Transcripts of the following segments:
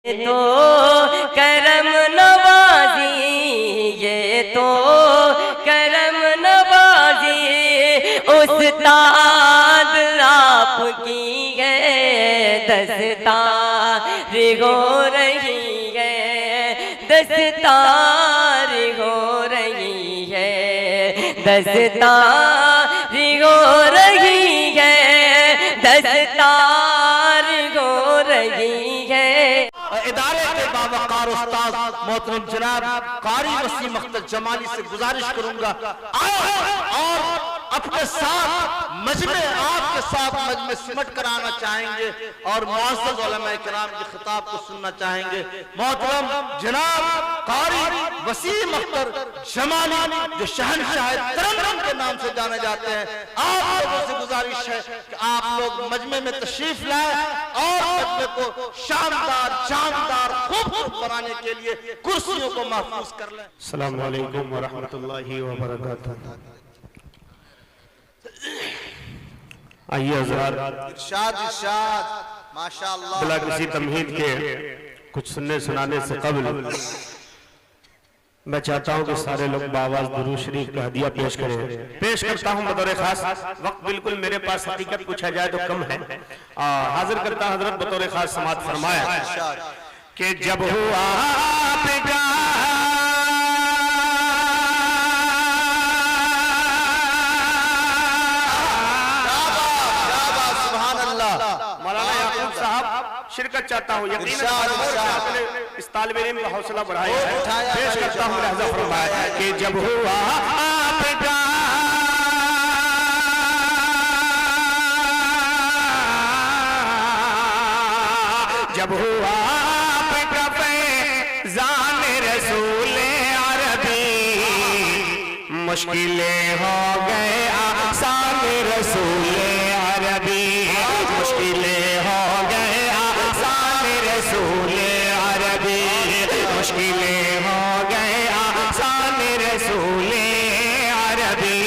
तो करम नवाजी, ये तो करम नवाजी उस्ताद आपकी है, दस्तार हो रही है, दस्तार हो रही है, दस्तार हो रही है, दस्तार हो रही है। इदारे के बावकार उस्ताद मोहतरम जनाब कारी वसीम अख्तर जमाली से गुजारिश करूंगा और अपने साथ मजमे आपके साथ मजमे सिमट कर आना चाहेंगे और मुअज़्ज़ज़ उलमा किराम के खिताब को सुनना चाहेंगे। मोहतरम जनाब कारी वसीम अख्तर जमाली जो शहंशाह तरन्नुम के नाम से जाने जाते हैं, आप लोगों से गुजारिश है कि आप लोग मजमे में तशरीफ लाएं और मजमे को शानदार जानदार खूबसूरत बनाने के लिए कुर्सियों को महफूज कर लें। अस्सलामु अलैकुम व रहमतुल्लाहि व बरकातुहू। आइए हज़रात, इरशाद इरशाद माशाअल्लाह। बिला किसी तमहीद के कुछ सुनने सुनाने से कबल मैं चाहता हूं कि सारे लोग बावाज़ दुरूद शरीफ का हदिया पेश करें। पेश करता हूं बतौर खास, वक्त बिल्कुल मेरे पास हकीकत पूछा जाए तो कम है, हाजिर करता हजरत बतौर खास समात फरमाया कि जब हुआ आपका शिरकत चाहता हूँ, यकीनन इस तालिबे इल्म का हौसला बढ़ाया है। पेश करता हूँ लिहाजा फरमाया कि जब हुआ आपका जब हुआ आपका फैज़ान रसूल अरबी, मुश्किलें हो गए आसान रसूल अरबी, मुश्किलें हो गए रसूल अरबी, मुश्किलें हो गए आसान रसूल अरबी।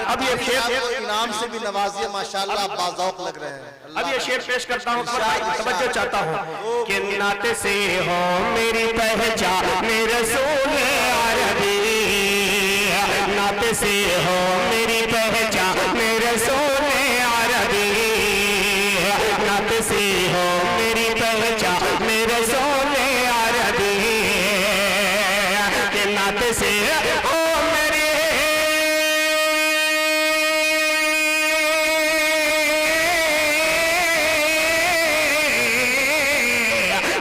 अब ये शेर इनाम से भी नवाजिए माशाअल्लाह, बाज़ौक़ लग रहे हैं। अब ये शेर पेश करता हूँ, तवज्जो चाहता हूँ कि नाते से हो मेरी पहचान रसूल अरबी, नाते से हो मेरी पहचान रसूल अरबी, नाते से हो मेरी पहचान रसूल अरबी, के नाते से हो मेरी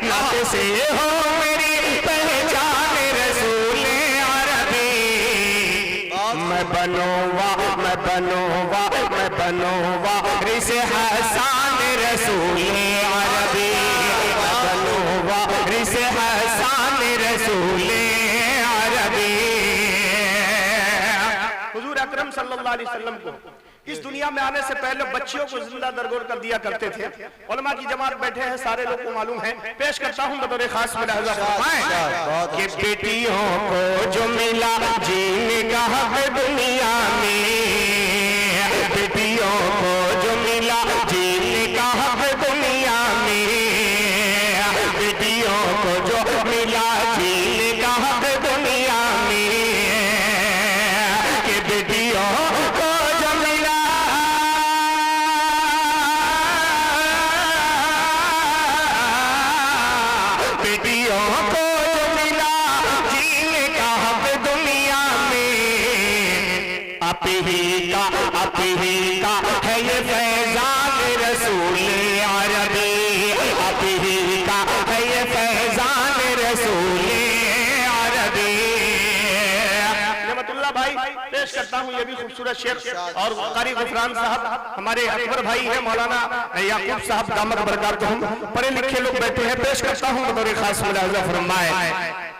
नाते से हो मेरी पहचान रसूल अरबी। मैं बनूंगा मैं बनूंगा मैं बनूंगा रिसे हसान रसूल अरबी, मैं बनूंगा रिसे हसान रसूल अरबी। हुजूर अकरम सल्लल्लाहु अलैहि वसल्लम को इस दुनिया में आने से पहले बच्चियों को जिंदा दरगोर कर दिया करते थे। उलमा की जमात बैठे हैं, सारे लोग को मालूम है। पेश करता हूँ बतौर खास में कि बेटियों को जो मिला जीने का हक दुनिया में, बेटियों को जो मिला जीने का हक दुनिया में, बेटियों को जो मिला जीने का हक दुनिया में, कि बेटियों को जो मिला बेटियों को जो मिला जीने का हक दुनिया में, आप ही का है ये फैज़ान रसूल अरबी, आप ही का है ये फैज़ान रसूल अरबी। नेमतुल्लाह भाई पेश करता हूँ ये भी खूबसूरत शेर, और कारी गुफरान साहब हमारे अकबर भाई हैं, मौलाना याकूब साहब दामद बरकातहुम, पढ़े लिखे लोग बैठे हैं। पेश करता हूँ बतौर खास मुलाहिज़ा फरमाए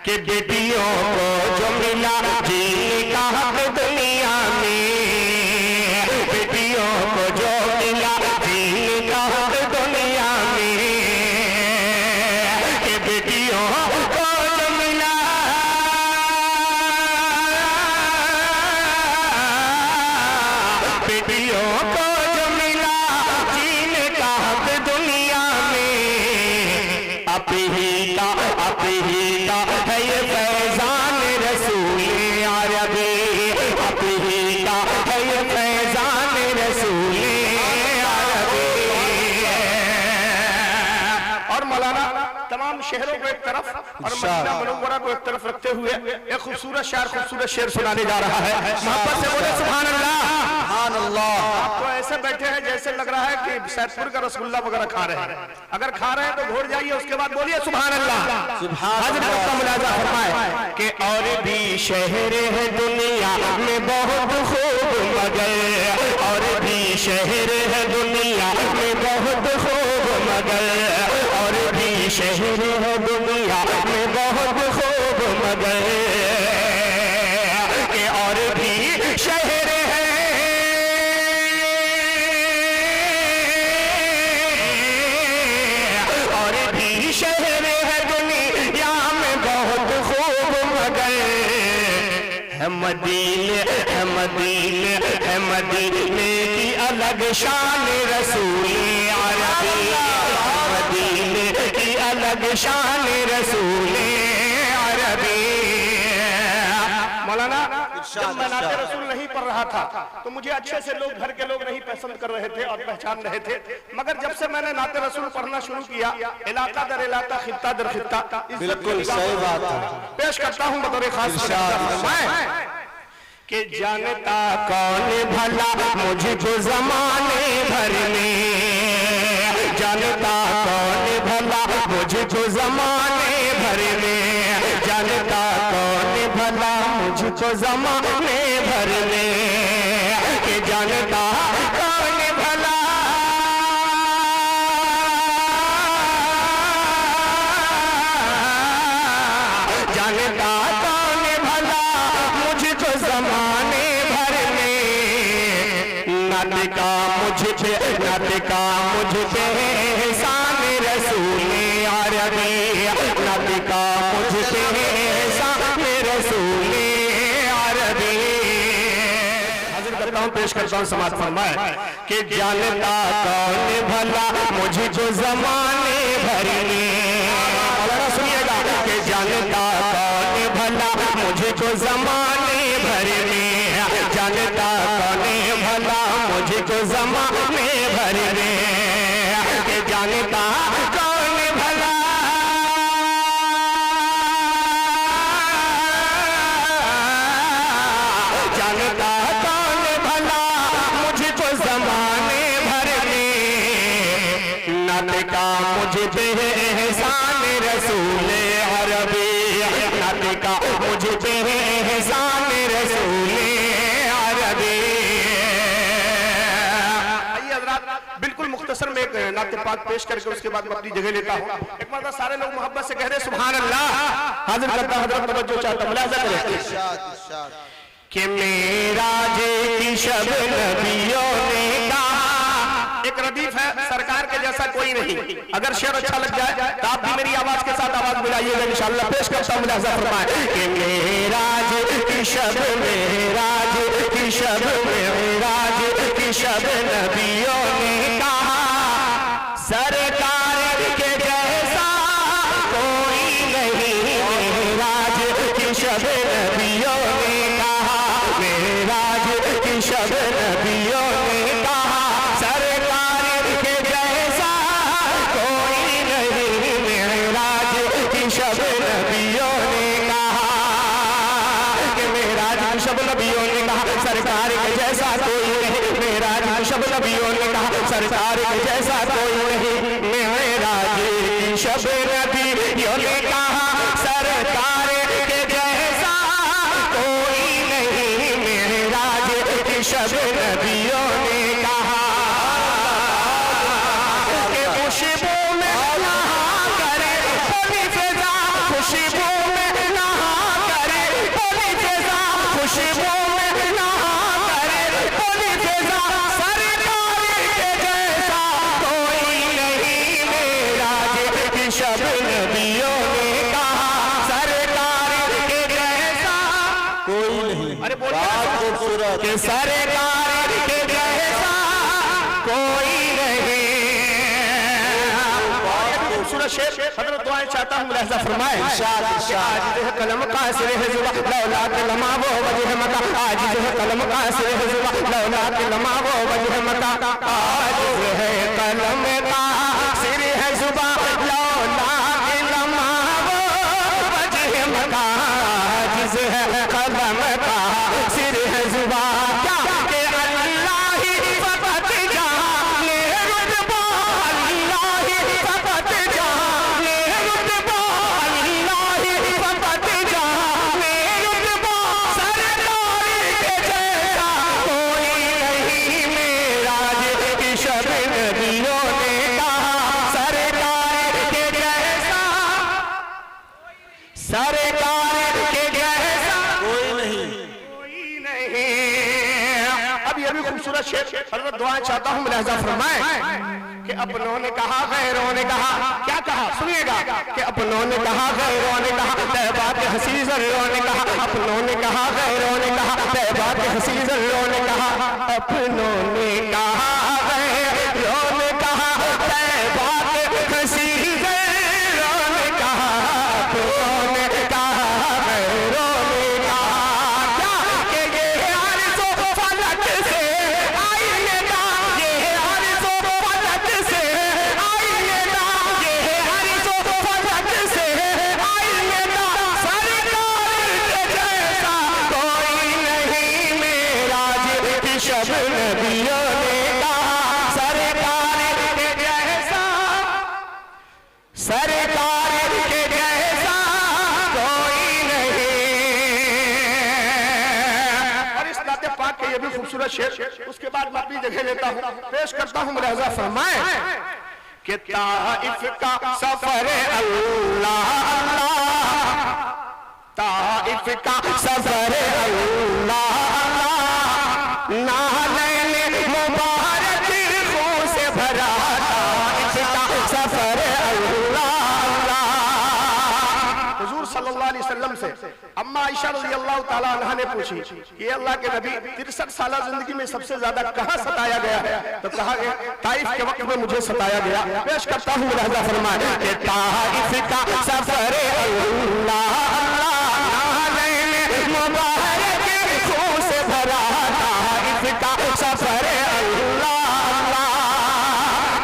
कि बेटियों को जो मिला जीने का हक दुनिया में, बेटियों को जो मिला जीने का हक दुनिया में, कि बेटियों को जो मिला बेटियों को जो मिला जीने का हक दुनिया में, आप ही का है ये फैजान रसूल अरबी, आप ही का है ये फैजान रसूल अरबी। और मौलाना तमाम शहरों को एक तरफ और मदीना मुनव्वरा को एक तरफ रखते हुए एक खूबसूरत शेर सुनाने जा रहा है। मोहब्बत से बोले सुभान अल्लाह। सुभान अल्लाह। आप तो ऐसे बैठे हैं जैसे लग रहा है कि सैदपुर का रसगुल्ला वगैरह खा रहे हैं। अगर खा रहे हैं तो घोड़ जाइए, उसके बाद बोलिए सुभान अल्लाह। हज़रत का मुलाज़ा फरमाए कि और भी शहर है दुनिया में बहुत खूब मगर, और भी शहर है दुनिया में बहुत खूब मगर, और भी शहर है दुनिया में बहुत खूब मगर, कि और भी शहर है शहर है दुनिया में बहुत खूब मगर, है मदीने की अलग शान रसूल अरबी, मदीने की अलग शान रसूल अरबी। मौलाना जब मैं नाते रसूल नहीं पढ़ रहा था तो मुझे अच्छे से लोग, घर के लोग नहीं पसंद कर रहे थे और पहचान रहे थे, मगर जब से मैंने नाते रसूल पढ़ना शुरू किया, इलाका दर इलाका, खित्ता दर खित्ता, बिल्कुल सही बात है। पेश करता हूँ बतौर खास कि जानता कौन भला मुझको ज़माने भर में, जानता कौन भला मुझको ज़माने भर में, जानता कौन भला मुझको ज़माने भर में, कि जानता कौन भला जानता कौन भला मुझको ज़माने भर में, नातिका मुझ पे एहसान रसूल अरबी, नातिका मुझ पे एहसान रसूल अरबी। हाजिर करता हूँ, पेश करता हूँ, समाज फरमाए कि जानता कौन भला मुझको ज़माने भर में, और सुनिएगा कि जानता कौन भला मुझको ज़माने भर में, जानता कौन भला मुझको ज़माने भर में, कि जानता कौन भला जानता कौन भला मुझको ज़माने भर में, नातिका मुझ पे एहसान रसूल अरबी, नातिका मुझ पे एहसान रसूल अरबी। आइए हज़रात, बिल्कुल मुख्तसर में एक नाते पाक पेश करके उसके बाद मैं अपनी जगह लेता हूँ। एक बार सारे लोग मोहब्बत से कह रहे सुभान अल्लाह। हाजिर करता हूँ, हज़रत तवज्जो चाहता, मुलाज़ा करें कि मेराज की शब नबियों ने कहा। एक रदीफ है, सरकार के जैसा कोई नहीं। अगर शेर अच्छा लग जाए तो आप भी मेरी आवाज के साथ आवाज मिलाइएगा इंशाअल्लाह। पेश करता हूं, मुलाज़ा फरमाए कि मेराज की शब, मेराज की शब, मेराज की शब नबियों ने कहा, सरकार के जैसा कोई नहीं। मेराज की शब नबियों ने कहा, मेराज की शब नबियों ने कहा, सरकार के जैसा कोई नहीं। मेराज की शब नबियों ने कहा, कि मेराज की शब नबियों ने कहा, सरकार के जैसा कोई नहीं। मेराज की शब नबियों ने कहा, सरकार के जैसा कोई नहीं। मेराज की शब नबियों ने कहा, सरकार के जैसा कोई नहीं। मेराज की शब नबियों ने कहा कि खुशबू में नहा करे पूरी फिजा, खुशबू में नहा करे पूरी फिजा, खुशबू में नहा करे पूरी फिजा, सरकार के जैसा कोई नहीं। मेराज की शब नबियों ने कहा, सरकार के जैसा कोई नहीं। अरे बहुत खूबसूरत। कि सरकार के जैसा कोई नहीं। खूबसूरत शेर हजरत दुआएं चाहता हूँ मुलाहिजा फरमाए। इरशाद, इरशाद। आज जो है कलम का सिर है जुबा लौला के लमा वो वजह मका, आज जो है कलम का सिर है जुबा लौला के लमा वो वजह मका, आज जो है कलम का सिर है जुबा लौला के लमा वो वजह मका, आज जो है कलम का सिर है जुबा क्या के अल्लाह ही फकत जाने रुतबा, अल्लाह ही फकत जाने रुतबा, अल्लाह ही फकत जाने रुतबा, सरकार के जैसा कोई नहीं मेराज की शब नबियों ने कहा, सरकार के जैसा, सरकार के जैसा कोई नहीं। कोई नहीं। अब ये भी खूबसूरत शेर हजरत दुआएं चाहता हूँ मुलाहिजा फरमाए कि अपनों ने कहा गैरों ने कहा, क्या कहा सुनिएगा, कि अपनों ने कहा गैरों ने कहा, तैबा के हंसी ज़र्रों ने कहा, अपनों ने कहा गैरों ने कहा, तैबा के हंसी ज़र्रों ने कहा, अपनों ने कहा गैरों ने कहा, तैबा के हंसी ज़र्रों ने कहा, अपनों ने कहा गैरों ने कहा क्या कि ये आरज़ो फलक से आइएगा, ये आरज़ो फलक से आइएगा, ये आरज़ो फलक से आइएगा, सरकार के जैसा कोई नहीं मेराज की शब नबियों ने कहा, सरकार के जैसा, सरकार के जैसा कोई नहीं। और इस नाते पाक के ये भी खूबसूरत शेर, उसके बाद मैं अपनी जगह लेता हूँ, पेश करता हूँ मुलाहिजा फरमाए कि ताइफ का सफर अल्लाह अल्लाह, ताइफ का सफर अल्लाह अल्लाह, नालैन मुबारक खून से भरा, ताइफ का सफर अल्लाह अल्लाह। हुजूर सल्लल्लाहु अलैहि वसल्लम से अम्मा आयशा रज़ियल्लाहु ताला अन्हा ने पूछी कि अल्लाह के नबी 63 साल जिंदगी में सबसे ज्यादा कहाँ सताया गया है, तो कहा गया ताइफ के वक्त में मुझे सताया गया। पेश करता हूँ मुलाहिजा फरमाए कि ताइफ का सफर अल्लाह अल्लाह, नालैन मुबारक खून से भरा, ताइफ का सफर अल्लाह अल्लाह,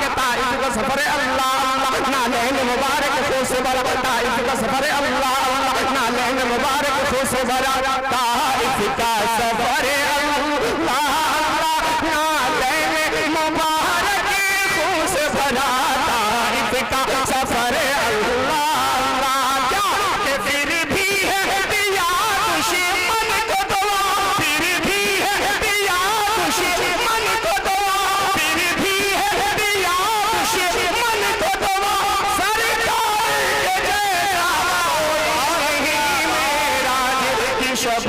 कि ताइफ का सफर अल्लाह अल्लाह, नालैन मुबारक खून से भरा, ताइफ का सफर अल्लाह अल्लाह, नालैन मुबारक खून से भरा, ताइफ का सफर अल्लाह अल्लाह, नालैन मुबारक खून से भरा, ताइफ का सफर अल्लाह अल्लाह क्या कि फिर भी है दिया दुश्मन को दुआ, फिर भी है दिया दुश्मन को दुआ, फिर भी है दिया दुश्मन को दुआ, सरकार के जैसा कोई नहीं मेराज की शब